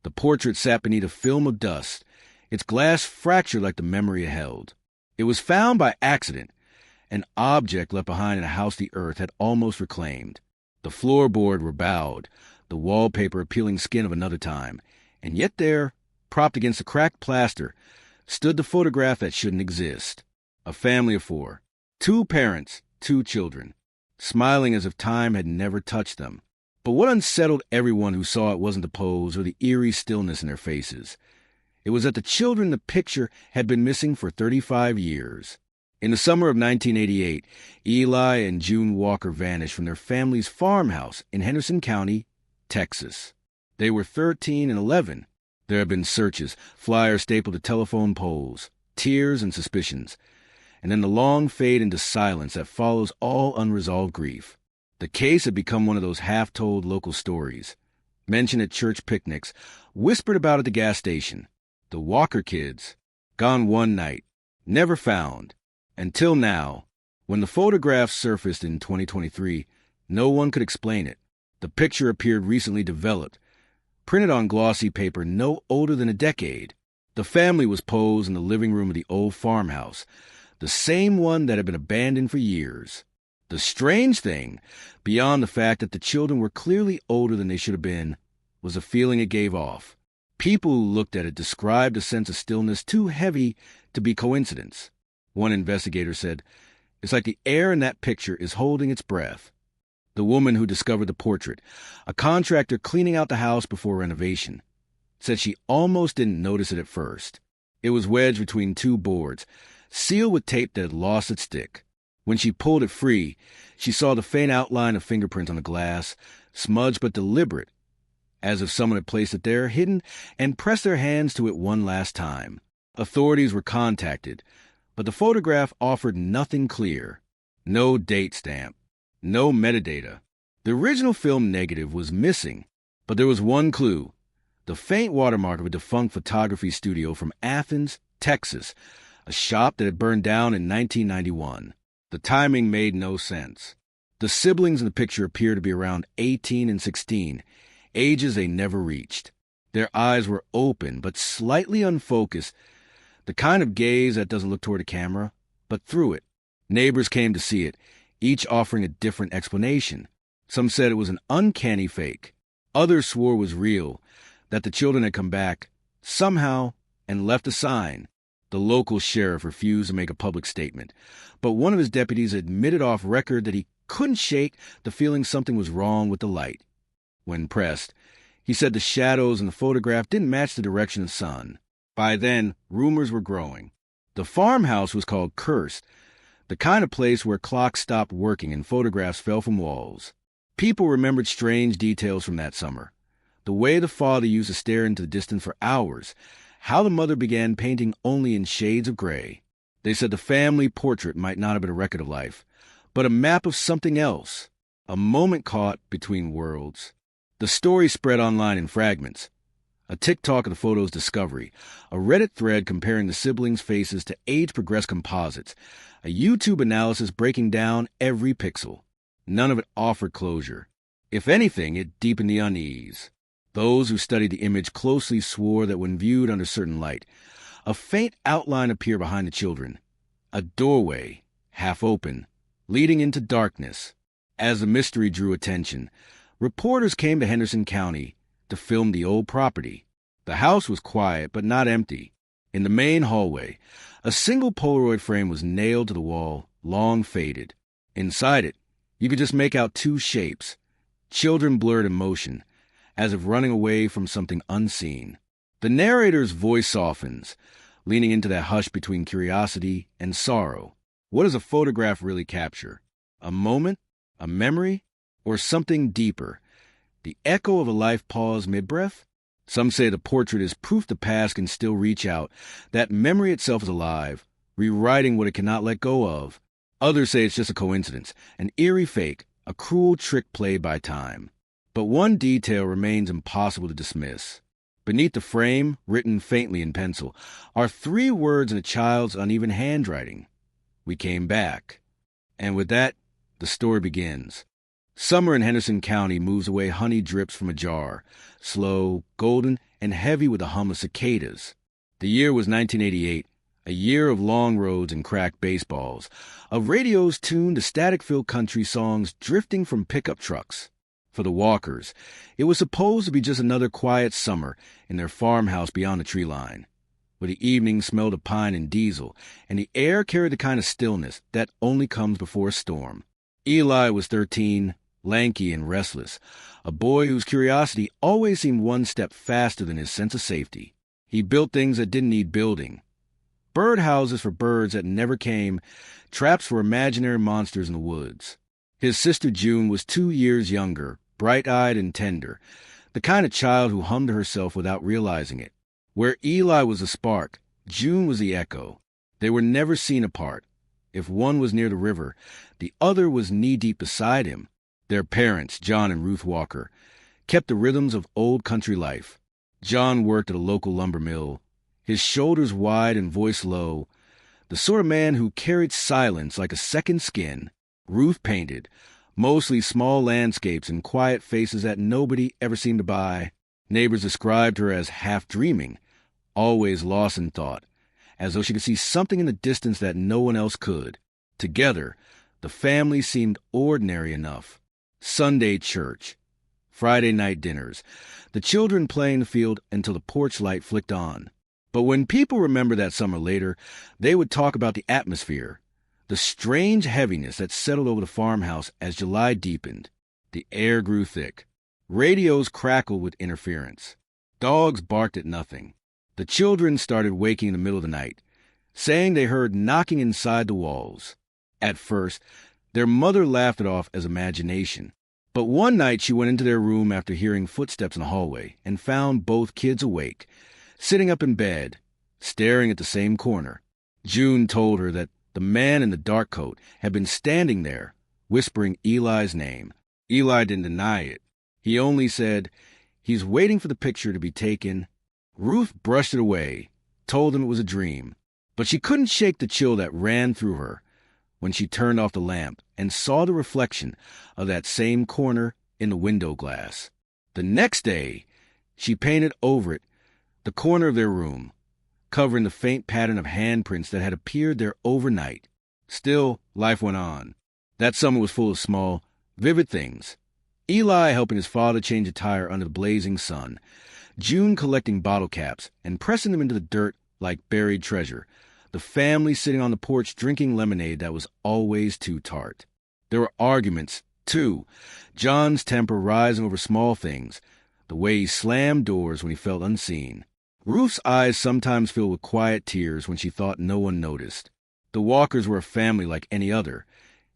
The portrait sat beneath a film of dust, its glass fractured like the memory it held. It was found by accident, an object left behind in a house the earth had almost reclaimed. The floorboard were bowed, the wallpaper a peeling skin of another time, and yet there, propped against the cracked plaster, stood the photograph that shouldn't exist. A family of 4, 2 parents, 2 children, smiling as if time had never touched them. But what unsettled everyone who saw it wasn't the pose or the eerie stillness in their faces. It was that the children in the picture had been missing for 35 years. In the summer of 1988, Eli and June Walker vanished from their family's farmhouse in Henderson County, Texas. They were 13 and 11. There had been searches, flyers stapled to telephone poles, tears and suspicions, and then the long fade into silence that follows all unresolved grief. The case had become one of those half-told local stories, mentioned at church picnics, whispered about at the gas station. The Walker kids, gone one night, never found. Until now, when the photograph surfaced in 2023, no one could explain it. The picture appeared recently developed, printed on glossy paper no older than a decade. The family was posed in the living room of the old farmhouse, the same one that had been abandoned for years. The strange thing, beyond the fact that the children were clearly older than they should have been, was the feeling it gave off. People who looked at it described a sense of stillness too heavy to be coincidence. One investigator said, "It's like the air in that picture is holding its breath." The woman who discovered the portrait, a contractor cleaning out the house before renovation, said she almost didn't notice it at first. It was wedged between 2 boards, sealed with tape that had lost its stick. When she pulled it free, she saw the faint outline of fingerprints on the glass, smudged but deliberate, as if someone had placed it there, hidden, and pressed their hands to it one last time. Authorities were contacted, but the photograph offered nothing clear. No date stamp, no metadata. The original film negative was missing, but there was one clue: the faint watermark of a defunct photography studio from Athens, Texas, a shop that had burned down in 1991. The timing made no sense. The siblings in the picture appeared to be around 18 and 16, ages they never reached. Their eyes were open but slightly unfocused, the kind of gaze that doesn't look toward a camera, but through it. Neighbors came to see it, each offering a different explanation. Some said it was an uncanny fake. Others swore it was real, that the children had come back, somehow, and left a sign. The local sheriff refused to make a public statement, but one of his deputies admitted off record that he couldn't shake the feeling something was wrong with the light. When pressed, he said the shadows in the photograph didn't match the direction of the sun. By then, rumors were growing. The farmhouse was called cursed, the kind of place where clocks stopped working and photographs fell from walls. People remembered strange details from that summer. The way the father used to stare into the distance for hours, how the mother began painting only in shades of gray. They said the family portrait might not have been a record of life, but a map of something else, a moment caught between worlds. The story spread online in fragments. A TikTok of the photo's discovery, a Reddit thread comparing the siblings' faces to age-progressed composites, a YouTube analysis breaking down every pixel. None of it offered closure. If anything, it deepened the unease. Those who studied the image closely swore that when viewed under certain light, a faint outline appeared behind the children, a doorway, half open, leading into darkness. As the mystery drew attention, reporters came to Henderson County to film the old property. The house was quiet but not empty. In the main hallway, a single Polaroid frame was nailed to the wall, long faded. Inside it, you could just make out 2 shapes, children blurred in motion, as if running away from something unseen. The narrator's voice softens, leaning into that hush between curiosity and sorrow. What does a photograph really capture? A moment? A memory? Or something deeper? The echo of a life pause mid-breath? Some say the portrait is proof the past can still reach out, that memory itself is alive, rewriting what it cannot let go of. Others say it's just a coincidence, an eerie fake, a cruel trick played by time. But one detail remains impossible to dismiss. Beneath the frame, written faintly in pencil, are 3 words in a child's uneven handwriting. We came back. And with that, the story begins. Summer in Henderson County moves away honey drips from a jar, slow, golden, and heavy with the hum of cicadas. The year was 1988, a year of long roads and cracked baseballs, of radios tuned to static-filled country songs drifting from pickup trucks. For the Walkers, it was supposed to be just another quiet summer in their farmhouse beyond the tree line, where the evenings smelled of pine and diesel, and the air carried the kind of stillness that only comes before a storm. Eli was 13, lanky and restless, a boy whose curiosity always seemed one step faster than his sense of safety. He built things that didn't need building. Birdhouses for birds that never came, traps for imaginary monsters in the woods. His sister June was 2 years younger, bright-eyed and tender, the kind of child who hummed to herself without realizing it. Where Eli was the spark, June was the echo. They were never seen apart. If one was near the river, the other was knee-deep beside him. Their parents, John and Ruth Walker, kept the rhythms of old country life. John worked at a local lumber mill, his shoulders wide and voice low, the sort of man who carried silence like a second skin. Ruth painted, mostly small landscapes and quiet faces that nobody ever seemed to buy. Neighbors described her as half-dreaming, always lost in thought, as though she could see something in the distance that no one else could. Together, the family seemed ordinary enough. Sunday church, Friday night dinners, the children playing the field until the porch light flicked on. But when people remembered that summer later, they would talk about the atmosphere, the strange heaviness that settled over the farmhouse as July deepened. The air grew thick. Radios crackled with interference. Dogs barked at nothing. The children started waking in the middle of the night, saying they heard knocking inside the walls. At first, their mother laughed it off as imagination. But one night she went into their room after hearing footsteps in the hallway and found both kids awake, sitting up in bed, staring at the same corner. June told her that the man in the dark coat had been standing there, whispering Eli's name. Eli didn't deny it. He only said, "He's waiting for the picture to be taken." Ruth brushed it away, told him it was a dream. But she couldn't shake the chill that ran through her when she turned off the lamp and saw the reflection of that same corner in the window glass. The next day, she painted over it the corner of their room, covering the faint pattern of handprints that had appeared there overnight. Still, life went on. That summer was full of small, vivid things. Eli helping his father change a tire under the blazing sun, June collecting bottle caps and pressing them into the dirt like buried treasure, the family sitting on the porch drinking lemonade that was always too tart. There were arguments, too, John's temper rising over small things, the way he slammed doors when he felt unseen. Ruth's eyes sometimes filled with quiet tears when she thought no one noticed. The Walkers were a family like any other,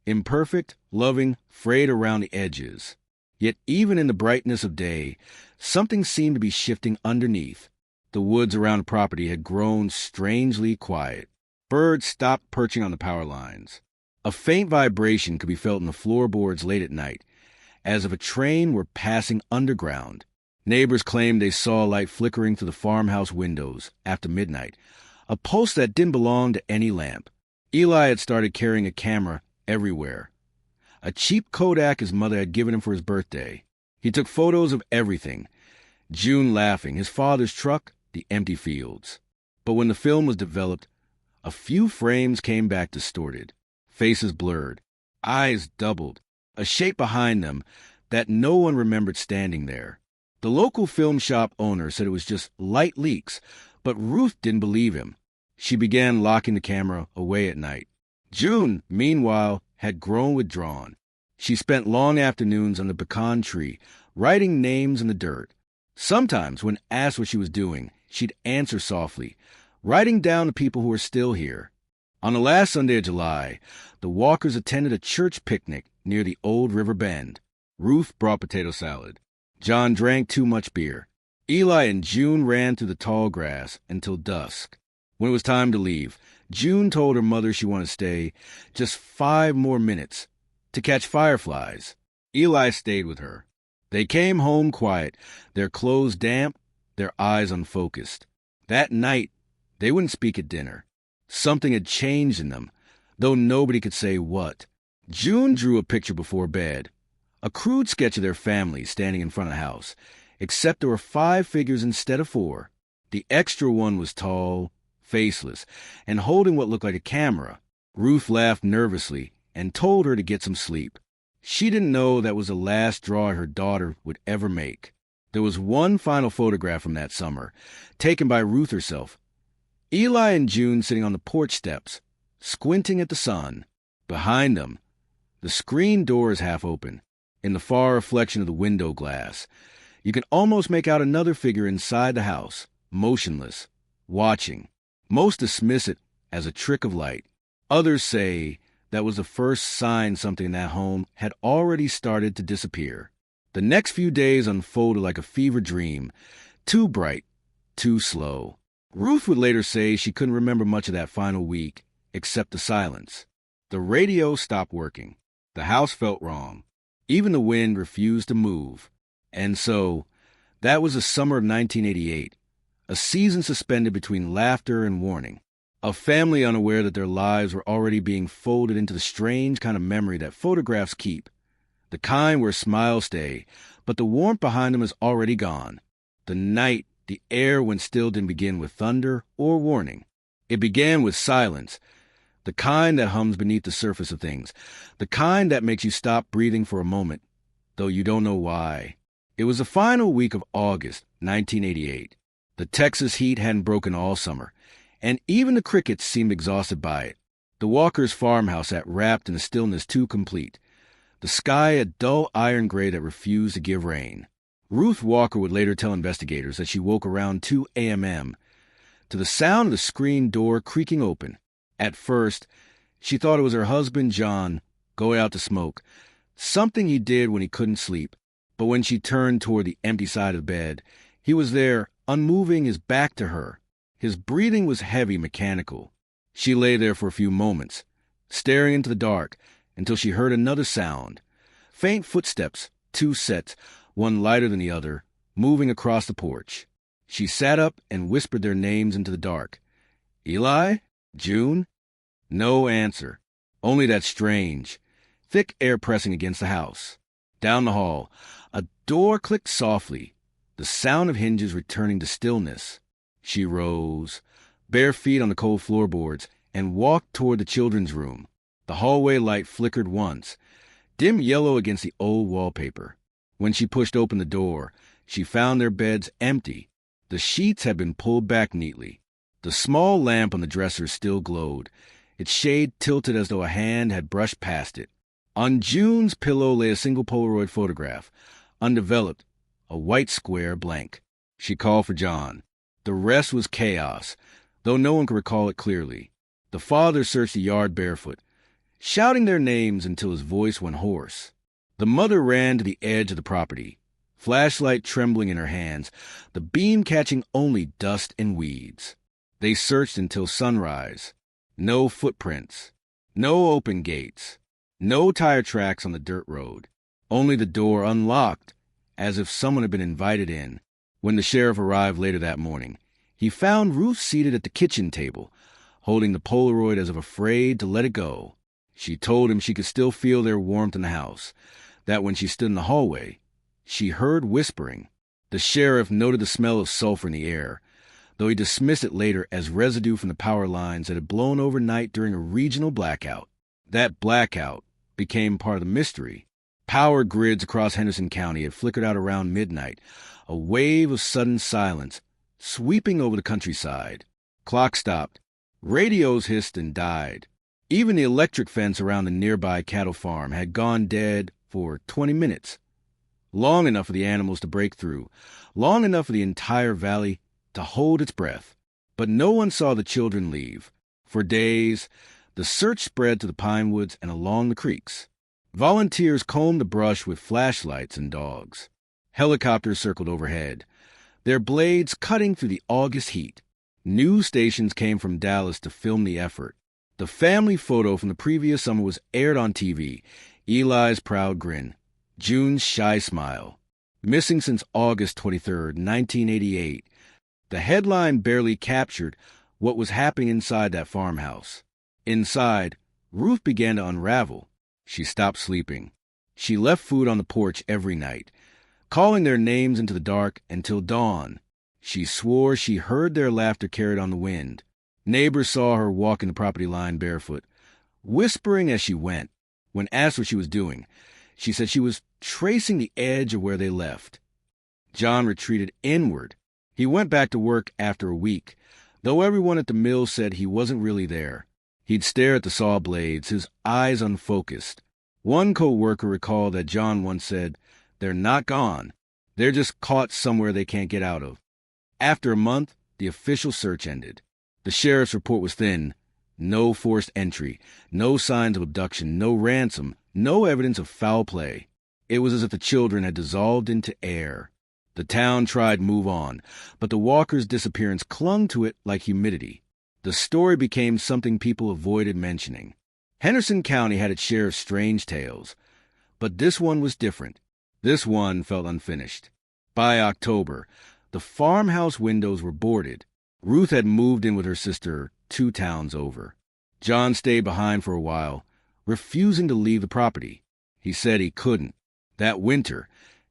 imperfect, loving, frayed around the edges. Yet even in the brightness of day, something seemed to be shifting underneath. The woods around the property had grown strangely quiet. Birds stopped perching on the power lines. A faint vibration could be felt in the floorboards late at night, as if a train were passing underground. Neighbors claimed they saw a light flickering through the farmhouse windows after midnight, a pulse that didn't belong to any lamp. Eli had started carrying a camera everywhere. A cheap Kodak his mother had given him for his birthday. He took photos of everything. June laughing, his father's truck, the empty fields. But when the film was developed, a few frames came back distorted, faces blurred, eyes doubled, a shape behind them that no one remembered standing there. The local film shop owner said it was just light leaks, but Ruth didn't believe him. She began locking the camera away at night. June, meanwhile, had grown withdrawn. She spent long afternoons under the pecan tree, writing names in the dirt. Sometimes, when asked what she was doing, she'd answer softly, writing down the people who were still here. On the last Sunday of July, the Walkers attended a church picnic near the old river bend. Ruth brought potato salad. John drank too much beer. Eli and June ran through the tall grass until dusk. When it was time to leave, June told her mother she wanted to stay just 5 more minutes to catch fireflies. Eli stayed with her. They came home quiet, their clothes damp, their eyes unfocused. That night, they wouldn't speak at dinner. Something had changed in them, though nobody could say what. June drew a picture before bed, a crude sketch of their family standing in front of the house, except there were 5 figures instead of 4. The extra one was tall, faceless, and holding what looked like a camera. Ruth laughed nervously and told her to get some sleep. She didn't know that was the last draw her daughter would ever make. There was one final photograph from that summer, taken by Ruth herself. Eli and June sitting on the porch steps, squinting at the sun. Behind them, the screen door is half open. In the far reflection of the window glass, you can almost make out another figure inside the house, motionless, watching. Most dismiss it as a trick of light. Others say that was the first sign something in that home had already started to disappear. The next few days unfolded like a fever dream, too bright, too slow. Ruth would later say she couldn't remember much of that final week, except the silence. The radio stopped working. The house felt wrong. Even the wind refused to move. And so, that was the summer of 1988, a season suspended between laughter and warning. A family unaware that their lives were already being folded into the strange kind of memory that photographs keep. The kind where smiles stay, but the warmth behind them is already gone. The night, the air when still didn't begin with thunder or warning. It began with silence, the kind that hums beneath the surface of things, the kind that makes you stop breathing for a moment, though you don't know why. It was the final week of August, 1988. The Texas heat hadn't broken all summer, and even the crickets seemed exhausted by it. The Walkers' farmhouse sat wrapped in a stillness too complete. The sky a dull iron gray that refused to give rain. Ruth Walker would later tell investigators that she woke around 2 a.m. to the sound of the screen door creaking open. At first, she thought it was her husband, John, going out to smoke, something he did when he couldn't sleep. But when she turned toward the empty side of the bed, he was there, unmoving, his back to her. His breathing was heavy, mechanical. She lay there for a few moments, staring into the dark, until she heard another sound. Faint footsteps, 2 sets, one lighter than the other, moving across the porch. She sat up and whispered their names into the dark. Eli? June? No answer. Only that strange, thick air pressing against the house. Down the hall, a door clicked softly, the sound of hinges returning to stillness. She rose, bare feet on the cold floorboards, and walked toward the children's room. The hallway light flickered once, dim yellow against the old wallpaper. When she pushed open the door, she found their beds empty. The sheets had been pulled back neatly. The small lamp on the dresser still glowed, its shade tilted as though a hand had brushed past it. On June's pillow lay a single Polaroid photograph, undeveloped, a white square blank. She called for John. The rest was chaos, though no one could recall it clearly. The father searched the yard barefoot, shouting their names until his voice went hoarse. The mother ran to the edge of the property, flashlight trembling in her hands, the beam catching only dust and weeds. They searched until sunrise. No footprints, no open gates, no tire tracks on the dirt road, only the door unlocked, as if someone had been invited in. When the sheriff arrived later that morning, he found Ruth seated at the kitchen table, holding the Polaroid as if afraid to let it go. She told him she could still feel their warmth in the house, that when she stood in the hallway, she heard whispering. The sheriff noted the smell of sulfur in the air, though he dismissed it later as residue from the power lines that had blown overnight during a regional blackout. That blackout became part of the mystery. Power grids across Henderson County had flickered out around midnight, a wave of sudden silence sweeping over the countryside. Clock stopped. Radios hissed and died. Even the electric fence around the nearby cattle farm had gone dead for 20 minutes. Long enough for the animals to break through, long enough for the entire valley to hold its breath. But no one saw the children leave. For days, the search spread to the pine woods and along the creeks. Volunteers combed the brush with flashlights and dogs. Helicopters circled overhead, their blades cutting through the August heat. News stations came from Dallas to film the effort. The family photo from the previous summer was aired on TV. Eli's proud grin, June's shy smile. Missing since August 23, 1988. The headline barely captured what was happening inside that farmhouse. Inside, Ruth began to unravel. She stopped sleeping. She left food on the porch every night. calling their names into the dark until dawn. She swore she heard their laughter carried on the wind. Neighbors saw her walking the property line barefoot, whispering as she went. When asked what she was doing, she said she was tracing the edge of where they left. John retreated inward. He went back to work after a week, though everyone at the mill said he wasn't really there. He'd stare at the saw blades, his eyes unfocused. One co-worker recalled that John once said, "They're not gone. They're just caught somewhere they can't get out of." After a month, the official search ended. The sheriff's report was thin. No forced entry, no signs of abduction, no ransom, no evidence of foul play. It was as if the children had dissolved into air. The town tried to move on, but the Walkers' disappearance clung to it like humidity. The story became something people avoided mentioning. Henderson County had its share of strange tales, but this one was different. This one felt unfinished. By October, the farmhouse windows were boarded. Ruth had moved in with her sister 2 towns over. John stayed behind for a while, refusing to leave the property. He said he couldn't. That winter,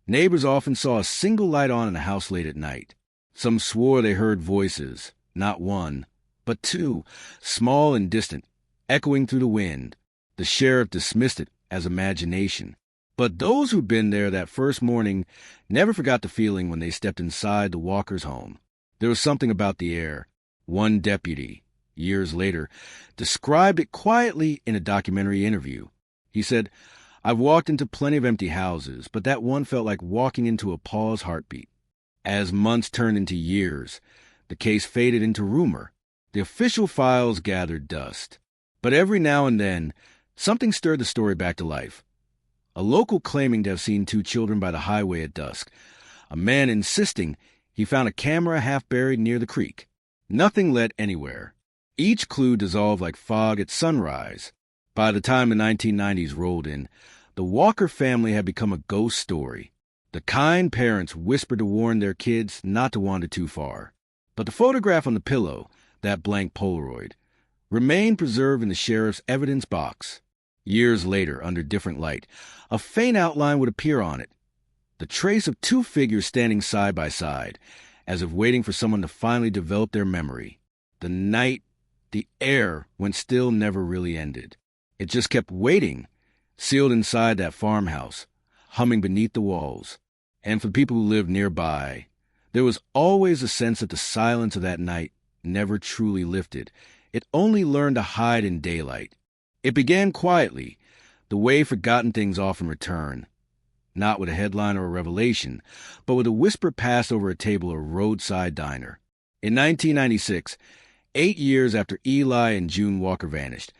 neighbors often saw a single light on in the house late at night. Some swore they heard voices, not one, but 2, small and distant, echoing through the wind. The sheriff dismissed it as imagination. But those who'd been there that first morning never forgot the feeling when they stepped inside the Walkers' home. There was something about the air. One deputy, years later, described it quietly in a documentary interview. He said, "I've walked into plenty of empty houses, but that one felt like walking into a Paul's heartbeat." As months turned into years, the case faded into rumor. The official files gathered dust. But every now and then, something stirred the story back to life. A local claiming to have seen 2 children by the highway at dusk. A man insisting he found a camera half buried near the creek. Nothing led anywhere. Each clue dissolved like fog at sunrise. By the time the 1990s rolled in, the Walker family had become a ghost story. The kind parents whispered to warn their kids not to wander too far. But the photograph on the pillow, that blank Polaroid, remained preserved in the sheriff's evidence box. Years later, under different light, a faint outline would appear on it. The trace of 2 figures standing side by side, as if waiting for someone to finally develop their memory. The night, the air, went still never really ended. It just kept waiting, sealed inside that farmhouse, humming beneath the walls. And for the people who lived nearby, there was always a sense that the silence of that night never truly lifted. It only learned to hide in daylight. It began quietly, the way forgotten things often return. Not with a headline or a revelation, but with a whisper passed over a table or a roadside diner. In 1996, 8 years after Eli and June Walker vanished,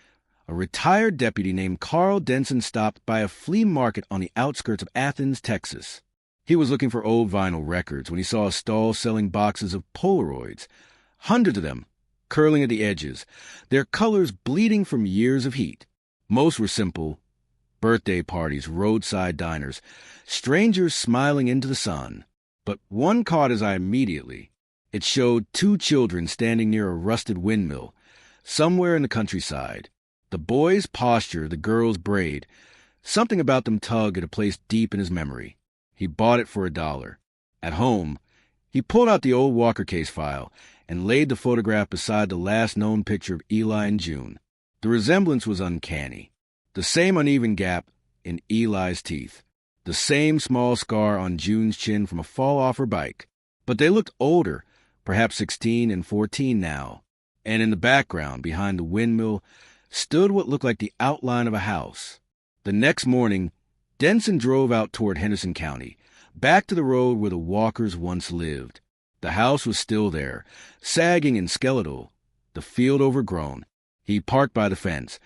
a retired deputy named Carl Denson stopped by a flea market on the outskirts of Athens, Texas. He was looking for old vinyl records when he saw a stall selling boxes of Polaroids, hundreds of them, curling at the edges, their colors bleeding from years of heat. Most were simple: birthday parties, roadside diners, strangers smiling into the sun. But one caught his eye immediately. It showed 2 children standing near a rusted windmill, somewhere in the countryside. The boy's posture, the girl's braid, something about them tugged at a place deep in his memory. He bought it for $1. At home, he pulled out the old Walker case file and laid the photograph beside the last known picture of Eli and June. The resemblance was uncanny. The same uneven gap in Eli's teeth. The same small scar on June's chin from a fall off her bike. But they looked older, perhaps 16 and 14 now. And in the background, behind the windmill, stood what looked like the outline of a house. The next morning, Denson drove out toward Henderson County, back to the road where the Walkers once lived. The house was still there, sagging and skeletal, the field overgrown. He parked by the fence,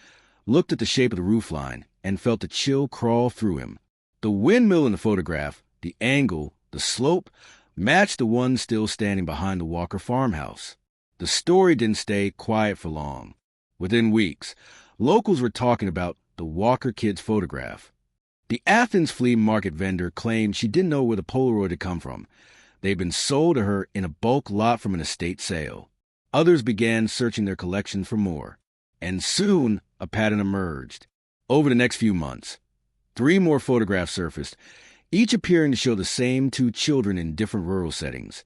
looked at the shape of the roofline, and felt a chill crawl through him. The windmill in the photograph, the angle, the slope, matched the one still standing behind the Walker farmhouse. The story didn't stay quiet for long. Within weeks, locals were talking about the Walker kid's photograph. The Athens flea market vendor claimed she didn't know where the Polaroid had come from. They'd been sold to her in a bulk lot from an estate sale. Others began searching their collections for more. And soon, a pattern emerged. Over the next few months, 3 more photographs surfaced, each appearing to show the same two children in different rural settings,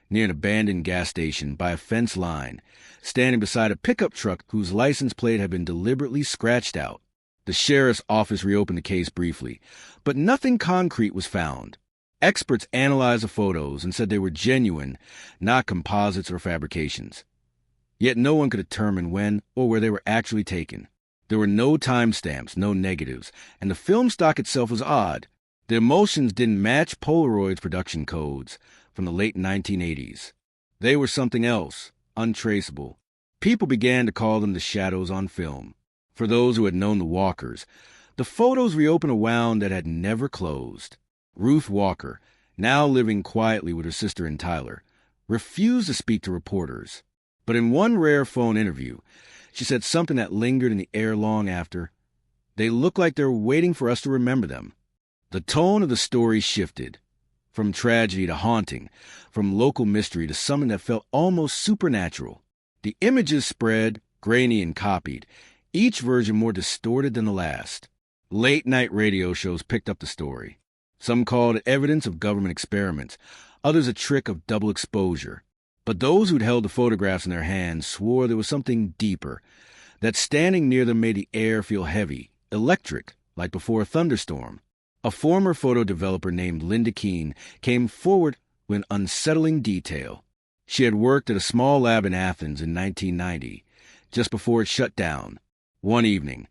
near an abandoned gas station by a fence line, standing beside a pickup truck whose license plate had been deliberately scratched out. The sheriff's office reopened the case briefly, but nothing concrete was found. Experts analyzed the photos and said they were genuine, not composites or fabrications. Yet no one could determine when or where they were actually taken. There were no timestamps, no negatives, and the film stock itself was odd. The emulsions didn't match Polaroid's production codes from the late 1980s. They were something else, untraceable. People began to call them the shadows on film. For those who had known the Walkers, the photos reopened a wound that had never closed. Ruth Walker, now living quietly with her sister and Tyler, refused to speak to reporters. But in one rare phone interview, she said something that lingered in the air long after. They look like they're waiting for us to remember them. The tone of the story shifted, from tragedy to haunting, from local mystery to something that felt almost supernatural. The images spread, grainy and copied, each version more distorted than the last. Late-night radio shows picked up the story. Some called it evidence of government experiments, others a trick of double exposure. But those who'd held the photographs in their hands swore there was something deeper, that standing near them made the air feel heavy, electric, like before a thunderstorm. A former photo developer named Linda Keene came forward with an unsettling detail. She had worked at a small lab in Athens in 1990, just before it shut down. One evening,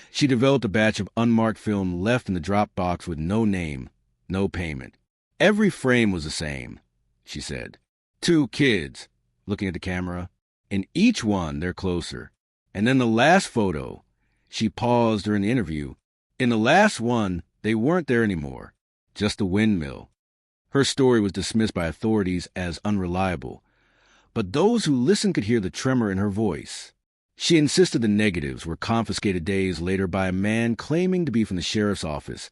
she developed a batch of unmarked film left in the drop box with no name, no payment. Every frame was the same, she said. 2 kids, looking at the camera. In each one, they're closer. And then the last photo, she paused during the interview. In the last one, they weren't there anymore, just a windmill. Her story was dismissed by authorities as unreliable, but those who listened could hear the tremor in her voice. She insisted the negatives were confiscated days later by a man claiming to be from the sheriff's office,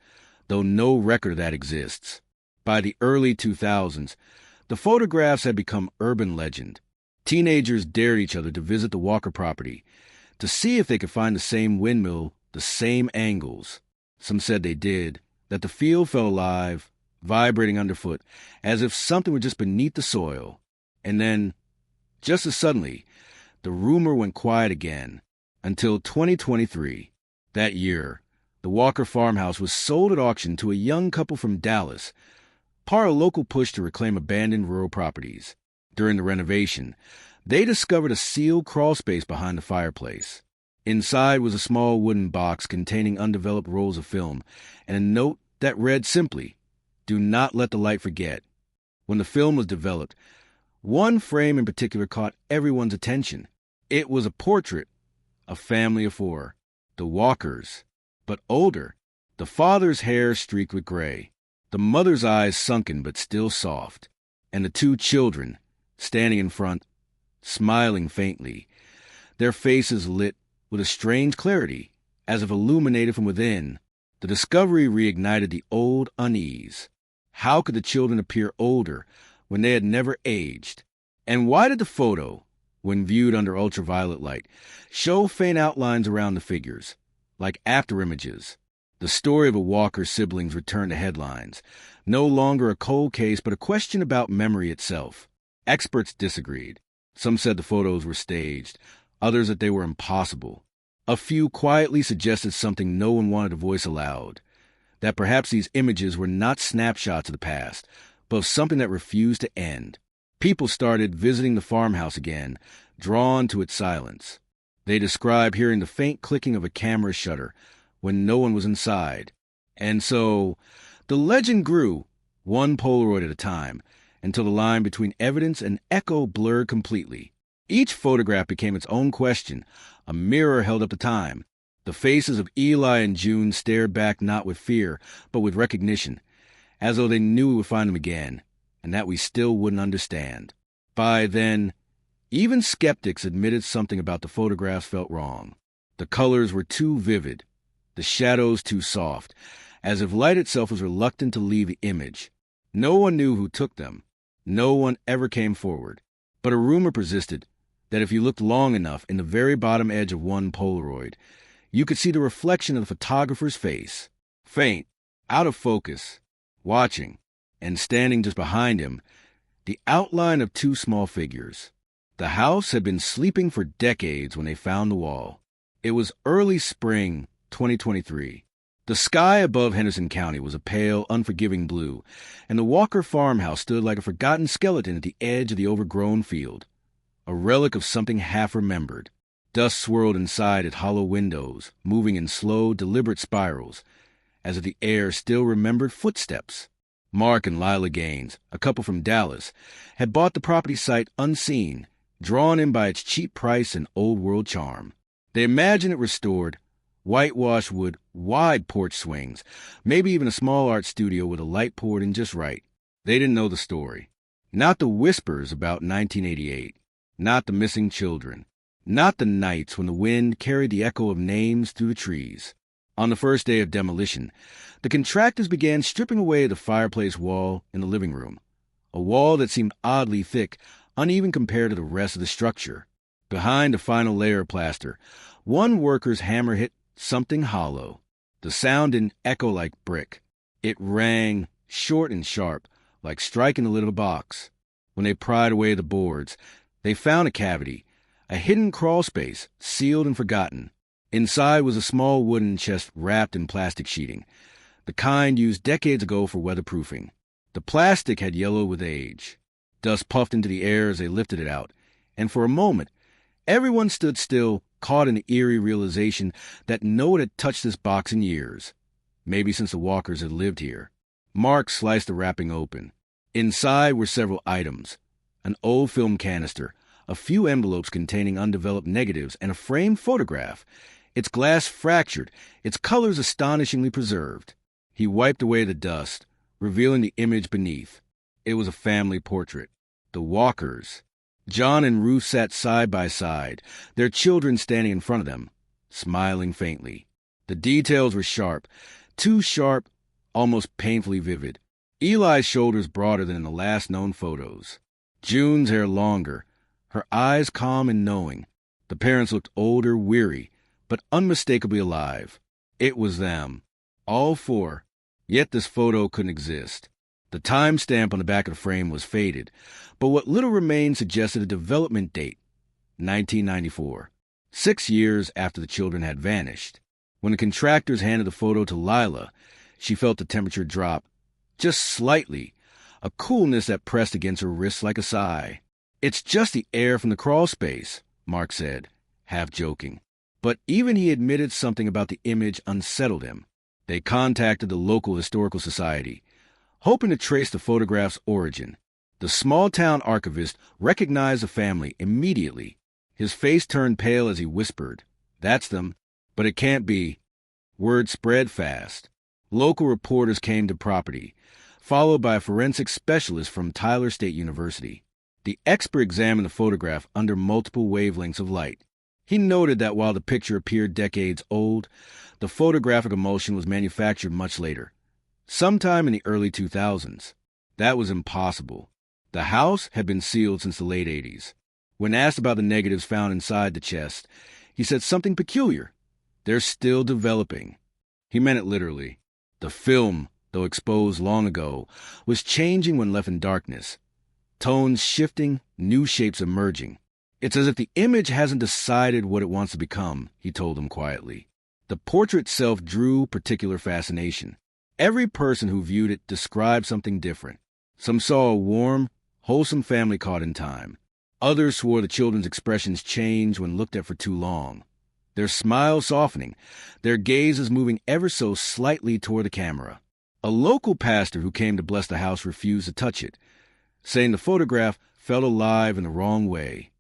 though no record of that exists. By the early 2000s, the photographs had become urban legend. Teenagers dared each other to visit the Walker property to see if they could find the same windmill, the same angles. Some said they did, that the field felt alive, vibrating underfoot, as if something were just beneath the soil. And then, just as suddenly, the rumor went quiet again, until 2023. That year, the Walker farmhouse was sold at auction to a young couple from Dallas, part of a local push to reclaim abandoned rural properties. During the renovation, they discovered a sealed crawl space behind the fireplace. Inside was a small wooden box containing undeveloped rolls of film and a note that read simply, "Do not let the light forget." When the film was developed, one frame in particular caught everyone's attention. It was a portrait, a family of 4, the Walkers, but older, the father's hair streaked with gray, the mother's eyes sunken but still soft, and the 2 children, standing in front, smiling faintly, their faces lit with a strange clarity, as if illuminated from within. The discovery reignited the old unease. How could the children appear older when they had never aged? And why did the photo, when viewed under ultraviolet light, show faint outlines around the figures, like afterimages? The story of a Walker siblings returned to headlines, no longer a cold case but a question about memory itself. Experts disagreed. Some said the photos were staged, others that they were impossible. A few quietly suggested something no one wanted to voice aloud, that perhaps these images were not snapshots of the past, but of something that refused to end. People started visiting the farmhouse again, drawn to its silence. They described hearing the faint clicking of a camera shutter when no one was inside. And so, the legend grew, one Polaroid at a time, until the line between evidence and echo blurred completely. Each photograph became its own question, a mirror held up to time. The faces of Eli and June stared back not with fear, but with recognition, as though they knew we would find them again, and that we still wouldn't understand. By then, even skeptics admitted something about the photographs felt wrong. The colors were too vivid, the shadows too soft, as if light itself was reluctant to leave the image. No one knew who took them. No one ever came forward. But a rumor persisted that if you looked long enough in the very bottom edge of one Polaroid, you could see the reflection of the photographer's face, faint, out of focus, watching, and standing just behind him, the outline of two small figures. The house had been sleeping for decades when they found the wall. It was early spring 2023. The sky above Henderson County was a pale, unforgiving blue, and the Walker farmhouse stood like a forgotten skeleton at the edge of the overgrown field, a relic of something half-remembered. Dust swirled inside its hollow windows, moving in slow, deliberate spirals, as if the air still remembered footsteps. Mark and Lila Gaines, a couple from Dallas, had bought the property site unseen, drawn in by its cheap price and old-world charm. They imagined it restored, whitewashed wood, wide porch swings, maybe even a small art studio with a light poured in just right. They didn't know the story. Not the whispers about 1988. Not the missing children. Not the nights when the wind carried the echo of names through the trees. On the first day of demolition, the contractors began stripping away the fireplace wall in the living room, a wall that seemed oddly thick, uneven compared to the rest of the structure. Behind the final layer of plaster, one worker's hammer hit something hollow. The sound didn't echo like brick. It rang, short and sharp, like striking the lid of a box. When they pried away the boards, they found a cavity, a hidden crawl space, sealed and forgotten. Inside was a small wooden chest wrapped in plastic sheeting, the kind used decades ago for weatherproofing. The plastic had yellowed with age. Dust puffed into the air as they lifted it out, and for a moment, everyone stood still, caught in the eerie realization that no one had touched this box in years, maybe since the Walkers had lived here. Mark sliced the wrapping open. Inside were several items: an old film canister, a few envelopes containing undeveloped negatives, and a framed photograph, its glass fractured, its colors astonishingly preserved. He wiped away the dust, revealing the image beneath. It was a family portrait. The Walkers. John and Ruth sat side by side, their children standing in front of them, smiling faintly. The details were sharp, too sharp, almost painfully vivid. Eli's shoulders broader than in the last known photos. June's hair longer, her eyes calm and knowing. The parents looked older, weary, but unmistakably alive. It was them. All four. Yet this photo couldn't exist. The timestamp on the back of the frame was faded, but what little remained suggested a development date, 1994, 6 years after the children had vanished. When the contractors handed the photo to Lila, she felt the temperature drop, just slightly, a coolness that pressed against her wrists like a sigh. "It's just the air from the crawl space," Mark said, half joking. But even he admitted something about the image unsettled him. They contacted the local historical society, hoping to trace the photograph's origin. The small-town archivist recognized the family immediately. His face turned pale as he whispered, "That's them, but it can't be." Word spread fast. Local reporters came to property, followed by a forensic specialist from Tyler State University. The expert examined the photograph under multiple wavelengths of light. He noted that while the picture appeared decades old, the photographic emulsion was manufactured much later, sometime in the early 2000s. That was impossible. The house had been sealed since the late 80s. When asked about the negatives found inside the chest, he said something peculiar. "They're still developing." He meant it literally. The film, though exposed long ago, was changing when left in darkness. Tones shifting, new shapes emerging. "It's as if the image hasn't decided what it wants to become," he told them quietly. The portrait itself drew particular fascination. Every person who viewed it described something different. Some saw a warm, wholesome family caught in time. Others swore the children's expressions changed when looked at for too long, their smiles softening, their gazes moving ever so slightly toward the camera. A local pastor who came to bless the house refused to touch it, saying the photograph felt alive in the wrong way.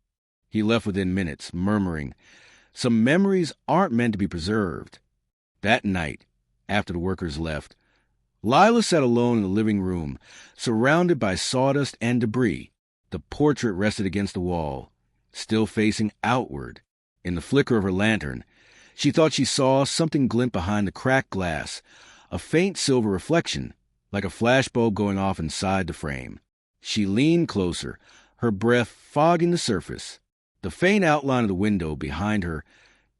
He left within minutes, murmuring, "Some memories aren't meant to be preserved." That night, after the workers left, Lila sat alone in the living room, surrounded by sawdust and debris. The portrait rested against the wall, still facing outward. In the flicker of her lantern, she thought she saw something glint behind the cracked glass, a faint silver reflection, like a flashbulb going off inside the frame. She leaned closer, her breath fogging the surface. The faint outline of the window behind her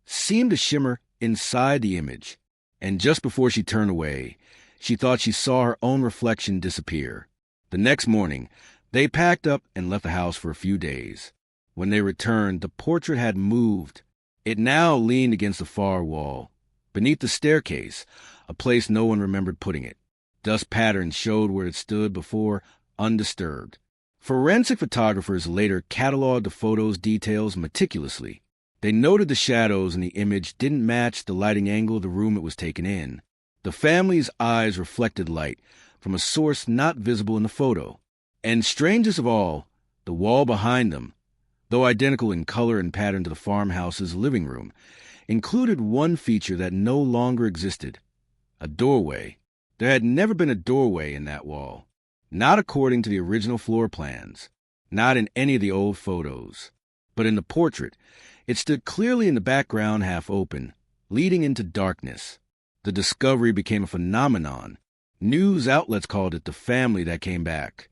seemed to shimmer inside the image, and just before she turned away, She thought she saw her own reflection disappear. The next morning, they packed up and left the house for a few days. When they returned, the portrait had moved. It now leaned against the far wall, beneath the staircase, a place no one remembered putting it. Dust patterns showed where it stood before, undisturbed. Forensic photographers later cataloged the photo's details meticulously. They noted the shadows in the image didn't match the lighting angle of the room it was taken in. The family's eyes reflected light from a source not visible in the photo. And strangest of all, the wall behind them, though identical in color and pattern to the farmhouse's living room, included one feature that no longer existed: a doorway. There had never been a doorway in that wall, not according to the original floor plans, not in any of the old photos. But in the portrait, it stood clearly in the background, half open, leading into darkness. The discovery became a phenomenon. News outlets called it the family that came back.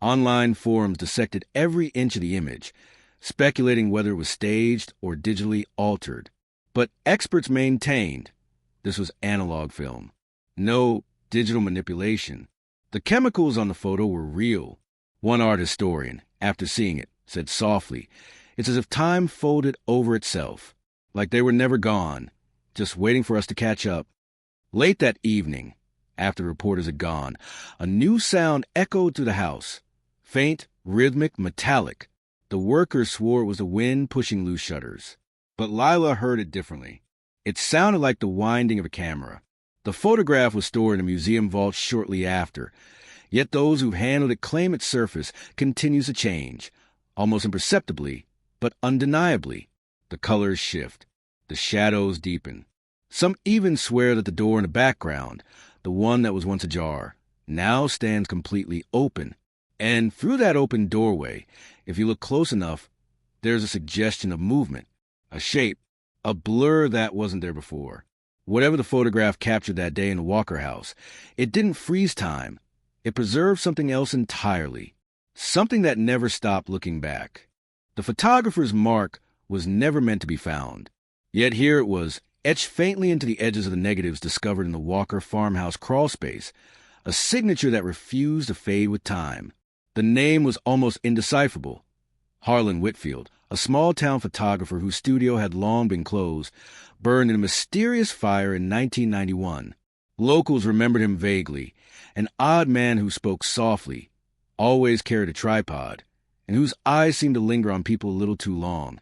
Online forums dissected every inch of the image, speculating whether it was staged or digitally altered. But experts maintained this was analog film. No digital manipulation. The chemicals on the photo were real. One art historian, after seeing it, said softly, "It's as if time folded over itself, like they were never gone, just waiting for us to catch up." Late that evening, after the reporters had gone, a new sound echoed through the house. Faint, rhythmic, metallic. The workers swore it was the wind pushing loose shutters. But Lila heard it differently. It sounded like the winding of a camera. The photograph was stored in a museum vault shortly after, yet those who handled it claim its surface continues to change, almost imperceptibly, but undeniably. The colors shift. The shadows deepen. Some even swear that the door in the background, the one that was once ajar, now stands completely open. And through that open doorway, if you look close enough, there's a suggestion of movement, a shape, a blur that wasn't there before. Whatever the photograph captured that day in the Walker house, it didn't freeze time. It preserved something else entirely, something that never stopped looking back. The photographer's mark was never meant to be found. Yet here it was, etched faintly into the edges of the negatives discovered in the Walker farmhouse crawlspace, a signature that refused to fade with time. The name was almost indecipherable. Harlan Whitfield, a small-town photographer whose studio had long been closed, burned in a mysterious fire in 1991. Locals remembered him vaguely, an odd man who spoke softly, always carried a tripod, and whose eyes seemed to linger on people a little too long,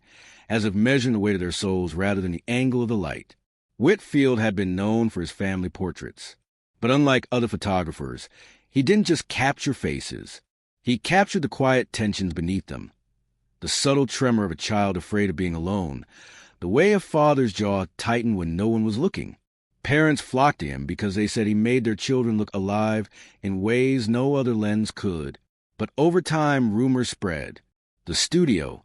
as if measuring the weight of their souls rather than the angle of the light. Whitfield had been known for his family portraits, but unlike other photographers, he didn't just capture faces. He captured the quiet tensions beneath them, the subtle tremor of a child afraid of being alone, the way a father's jaw tightened when no one was looking. Parents flocked to him because they said he made their children look alive in ways no other lens could. But over time, rumors spread. The studio,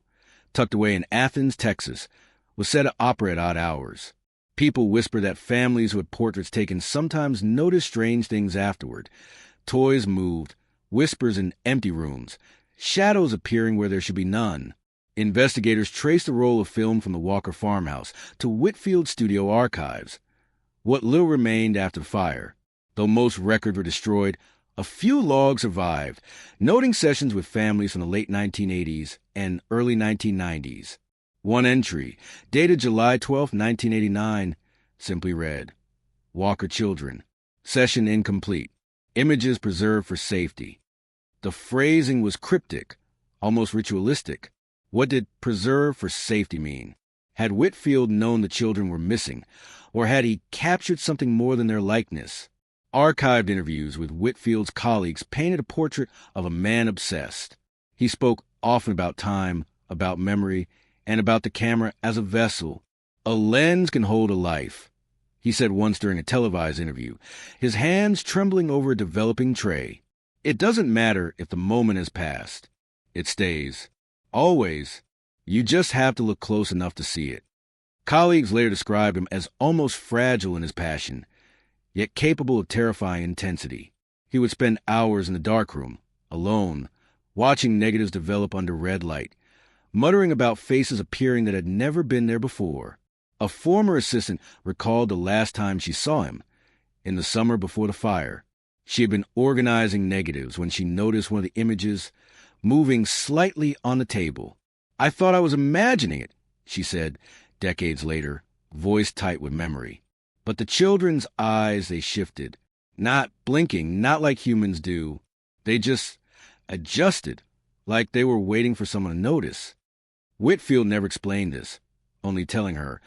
tucked away in Athens, Texas, was set to operate at odd hours. People whispered that families who had portraits taken sometimes noticed strange things afterward. Toys moved, whispers in empty rooms, shadows appearing where there should be none. Investigators traced the roll of film from the Walker farmhouse to Whitfield's studio archives. What little remained after the fire, though most records were destroyed, a few logs survived, noting sessions with families from the late 1980s and early 1990s. One entry, dated July 12, 1989, simply read, "Walker children. Session incomplete. Images preserved for safety." The phrasing was cryptic, almost ritualistic. What did "preserve for safety" mean? Had Whitfield known the children were missing, or had he captured something more than their likeness? Archived interviews with Whitfield's colleagues painted a portrait of a man obsessed. He spoke often about time, about memory, and about the camera as a vessel. "A lens can hold a life," he said once during a televised interview, his hands trembling over a developing tray. "It doesn't matter if the moment has passed. It stays. Always. You just have to look close enough to see it." Colleagues later described him as almost fragile in his passion, yet capable of terrifying intensity. He would spend hours in the darkroom, alone, watching negatives develop under red light, muttering about faces appearing that had never been there before. A former assistant recalled the last time she saw him, in the summer before the fire. She had been organizing negatives when she noticed one of the images moving slightly on the table. "I thought I was imagining it," she said, decades later, voice tight with memory. But the children's eyes, they shifted, not blinking, not like humans do. They just adjusted, like they were waiting for someone to notice. Whitfield never explained this, only telling her,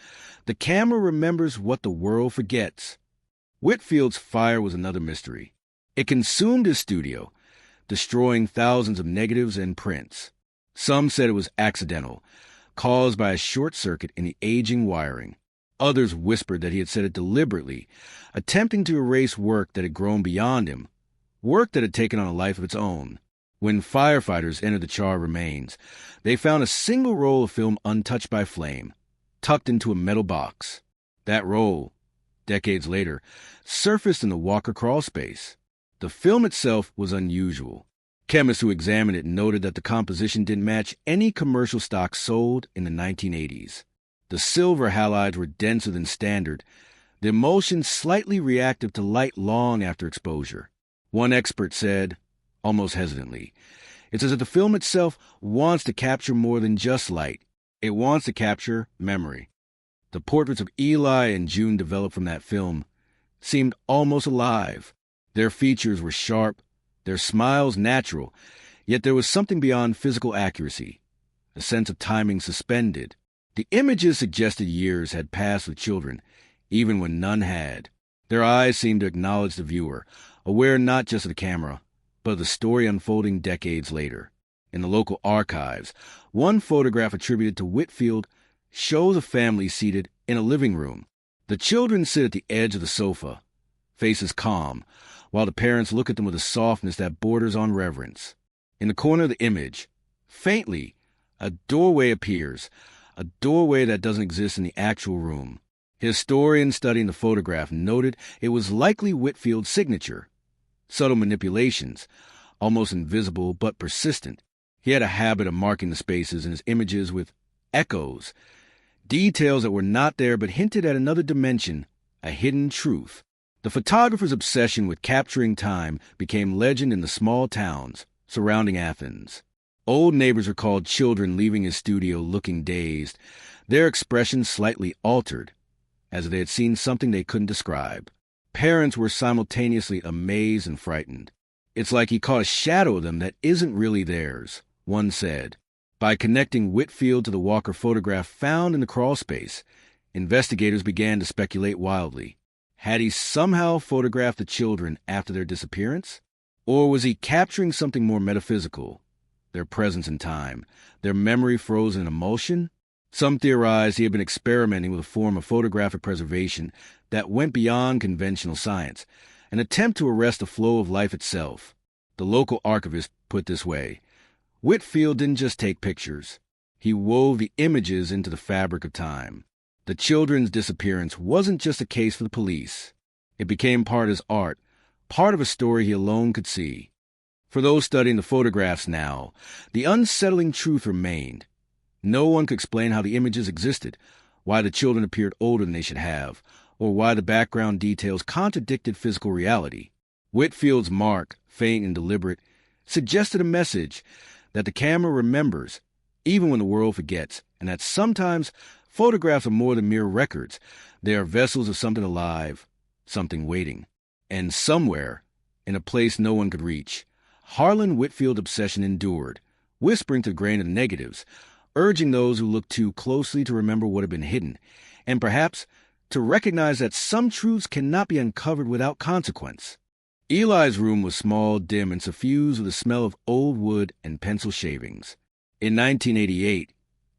"The camera remembers what the world forgets." Whitfield's fire was another mystery. It consumed his studio, destroying thousands of negatives and prints. Some said it was accidental, caused by a short circuit in the aging wiring. Others whispered that he had said it deliberately, attempting to erase work that had grown beyond him, work that had taken on a life of its own. When firefighters entered the charred remains, they found a single roll of film untouched by flame, tucked into a metal box. That roll, decades later, surfaced in the Walker crawl space. The film itself was unusual. Chemists who examined it noted that the composition didn't match any commercial stock sold in the 1980s. The silver halides were denser than standard, the emulsion slightly reactive to light long after exposure. One expert said, almost hesitantly, "It's as if the film itself wants to capture more than just light. It wants to capture memory." The portraits of Eli and June developed from that film seemed almost alive. Their features were sharp, their smiles natural, yet there was something beyond physical accuracy, a sense of timing suspended. The images suggested years had passed with children, even when none had. Their eyes seemed to acknowledge the viewer, aware not just of the camera, but of the story unfolding decades later. In the local archives, one photograph attributed to Whitfield shows a family seated in a living room. The children sit at the edge of the sofa, faces calm, while the parents look at them with a softness that borders on reverence. In the corner of the image, faintly, a doorway appears, a doorway that doesn't exist in the actual room. Historians studying the photograph noted it was likely Whitfield's signature. Subtle manipulations, almost invisible but persistent. He had a habit of marking the spaces in his images with echoes, details that were not there but hinted at another dimension, a hidden truth. The photographer's obsession with capturing time became legend in the small towns surrounding Athens. Old neighbors recalled children leaving his studio looking dazed, their expressions slightly altered, as if they had seen something they couldn't describe. Parents were simultaneously amazed and frightened. "It's like he caught a shadow of them that isn't really theirs," one said. By connecting Whitfield to the Walker photograph found in the crawl space, investigators began to speculate wildly. Had he somehow photographed the children after their disappearance? Or was he capturing something more metaphysical? Their presence in time, their memory frozen in emulsion? Some theorized he had been experimenting with a form of photographic preservation that went beyond conventional science, an attempt to arrest the flow of life itself. The local archivist put it this way: Whitfield didn't just take pictures. He wove the images into the fabric of time. The children's disappearance wasn't just a case for the police. It became part of his art, part of a story he alone could see. For those studying the photographs now, the unsettling truth remained. No one could explain how the images existed, why the children appeared older than they should have, or why the background details contradicted physical reality. Whitfield's mark, faint and deliberate, suggested a message that the camera remembers, even when the world forgets, and that sometimes photographs are more than mere records. They are vessels of something alive, something waiting. And somewhere, in a place no one could reach, Harlan Whitfield's obsession endured, whispering to the grain of the negatives, urging those who looked too closely to remember what had been hidden, and perhaps to recognize that some truths cannot be uncovered without consequence. Eli's room was small, dim, and suffused with the smell of old wood and pencil shavings. In 1988,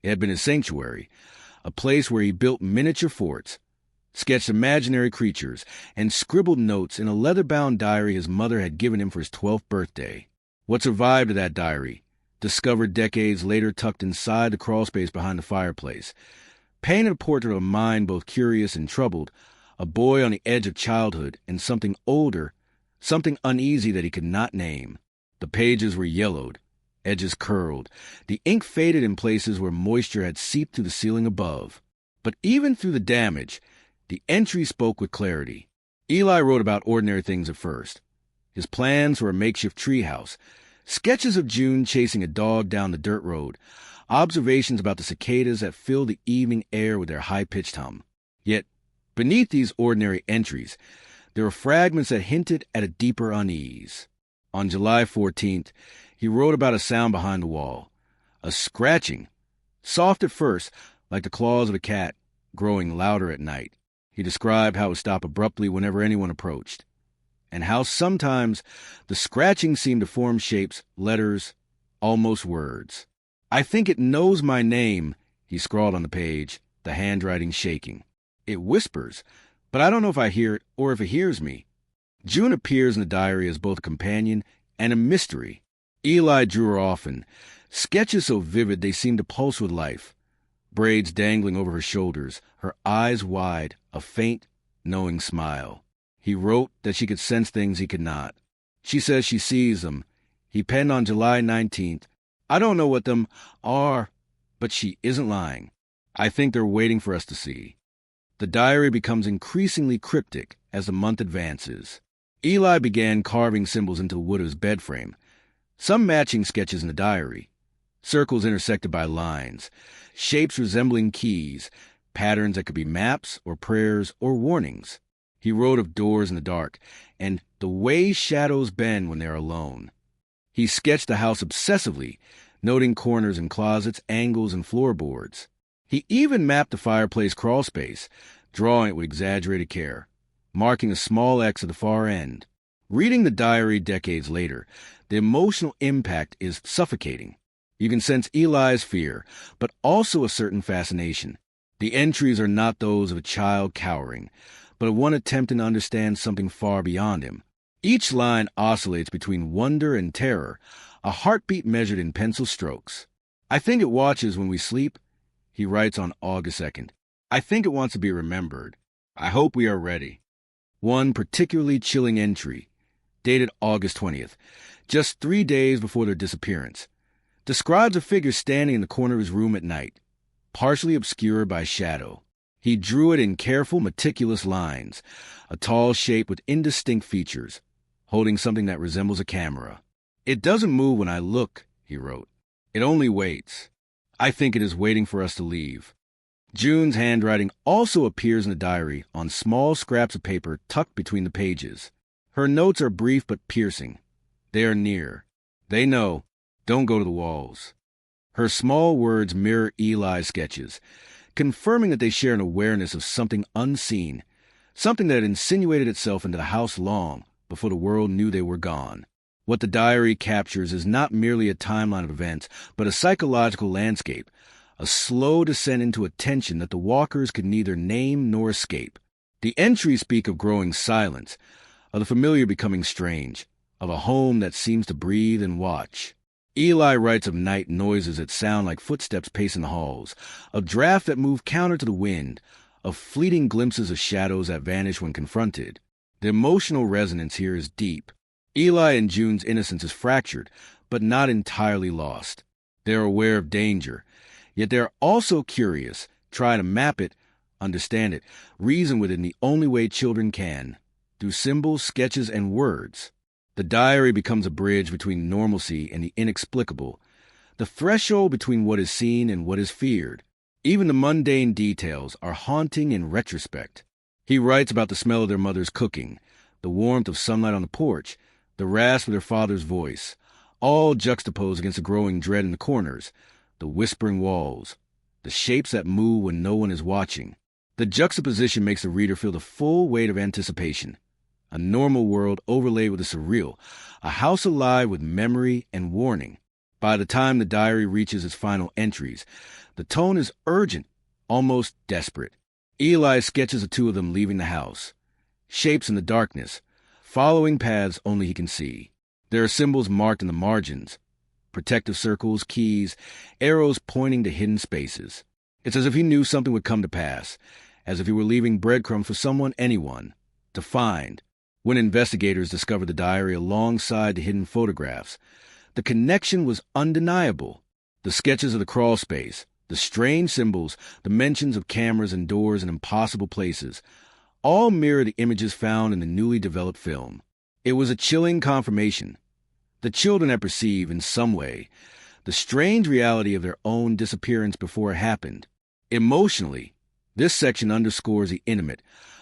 it had been his sanctuary, a place where he built miniature forts, sketched imaginary creatures, and scribbled notes in a leather-bound diary his mother had given him for his 12th birthday. What survived of that diary, discovered decades later tucked inside the crawlspace behind the fireplace, painted a portrait of a mind both curious and troubled, a boy on the edge of childhood and something older, something uneasy that he could not name. The pages were yellowed, edges curled, the ink faded in places where moisture had seeped through the ceiling above. But even through the damage, the entry spoke with clarity. Eli wrote about ordinary things at first. his plans for a makeshift treehouse, sketches of June chasing a dog down the dirt road, observations about the cicadas that fill the evening air with their high-pitched hum. Yet, beneath these ordinary entries, there were fragments that hinted at a deeper unease. On July 14th, he wrote about a sound behind the wall, a scratching, soft at first, like the claws of a cat, growing louder at night. He described how it would stop abruptly whenever anyone approached, and how sometimes the scratching seemed to form shapes, letters, almost words. "I think it knows my name," he scrawled on the page, the handwriting shaking. "It whispers, but I don't know if I hear it or if it hears me." June appears in the diary as both a companion and a mystery. Eli drew her often, sketches so vivid they seemed to pulse with life. Braids dangling over her shoulders, her eyes wide, a faint, knowing smile. He wrote that she could sense things he could not. She says she sees them. He penned on July 19th, "I don't know what them are, but she isn't lying. I think they're waiting for us to see." The diary becomes increasingly cryptic as the month advances. Eli began carving symbols into the wood of his bed frame, some matching sketches in the diary. Circles intersected by lines, shapes resembling keys, patterns that could be maps or prayers or warnings. He wrote of doors in the dark and the way shadows bend when they are alone. He sketched the house obsessively, noting corners and closets, angles and floorboards. He even mapped the fireplace crawl space, drawing it with exaggerated care, marking a small X at the far end. Reading the diary decades later, the emotional impact is suffocating. You can sense Eli's fear, but also a certain fascination. The entries are not those of a child cowering, but of one attempting to understand something far beyond him. Each line oscillates between wonder and terror, a heartbeat measured in pencil strokes. "I think it watches when we sleep," he writes on August 2nd. "I think it wants to be remembered. I hope we are ready." One particularly chilling entry, dated August 20th, just 3 days before their disappearance, describes a figure standing in the corner of his room at night, partially obscured by shadow. He drew it in careful, meticulous lines, a tall shape with indistinct features, holding something that resembles a camera. "It doesn't move when I look," he wrote. "It only waits. I think it is waiting for us to leave." June's handwriting also appears in the diary on small scraps of paper tucked between the pages. Her notes are brief but piercing. They are near. They know. Don't go to the walls. Her small words mirror Eli's sketches, confirming that they share an awareness of something unseen, something that had insinuated itself into the house long before the world knew they were gone. What the diary captures is not merely a timeline of events, but a psychological landscape, a slow descent into a tension that the walkers could neither name nor escape. The entries speak of growing silence, of the familiar becoming strange, of a home that seems to breathe and watch. Eli writes of night noises that sound like footsteps pacing the halls, of drafts that move counter to the wind, of fleeting glimpses of shadows that vanish when confronted. The emotional resonance here is deep. Eli and June's innocence is fractured, but not entirely lost. They are aware of danger, yet they are also curious, try to map it, understand it, reason with it in the only way children can, through symbols, sketches, and words. The diary becomes a bridge between normalcy and the inexplicable, the threshold between what is seen and what is feared. Even the mundane details are haunting in retrospect. He writes about the smell of their mother's cooking, the warmth of sunlight on the porch, the rasp of their father's voice, all juxtaposed against the growing dread in the corners, the whispering walls, the shapes that move when no one is watching. The juxtaposition makes the reader feel the full weight of anticipation. A normal world overlaid with the surreal, a house alive with memory and warning. By the time the diary reaches its final entries, the tone is urgent, almost desperate. Eli sketches the two of them leaving the house, shapes in the darkness, following paths only he can see. There are symbols marked in the margins, protective circles, keys, arrows pointing to hidden spaces. It's as if he knew something would come to pass, as if he were leaving breadcrumbs for someone, anyone, to find. When investigators discovered the diary alongside the hidden photographs, the connection was undeniable. The sketches of the crawl space, the strange symbols, the mentions of cameras and doors in impossible places, all mirror the images found in the newly developed film. It was a chilling confirmation. The children had perceived, in some way, the strange reality of their own disappearance before it happened. Emotionally, this section underscores the intimate,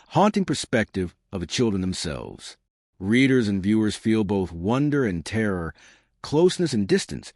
haunting perspective of the children themselves. Readers and viewers feel both wonder and terror, closeness and distance,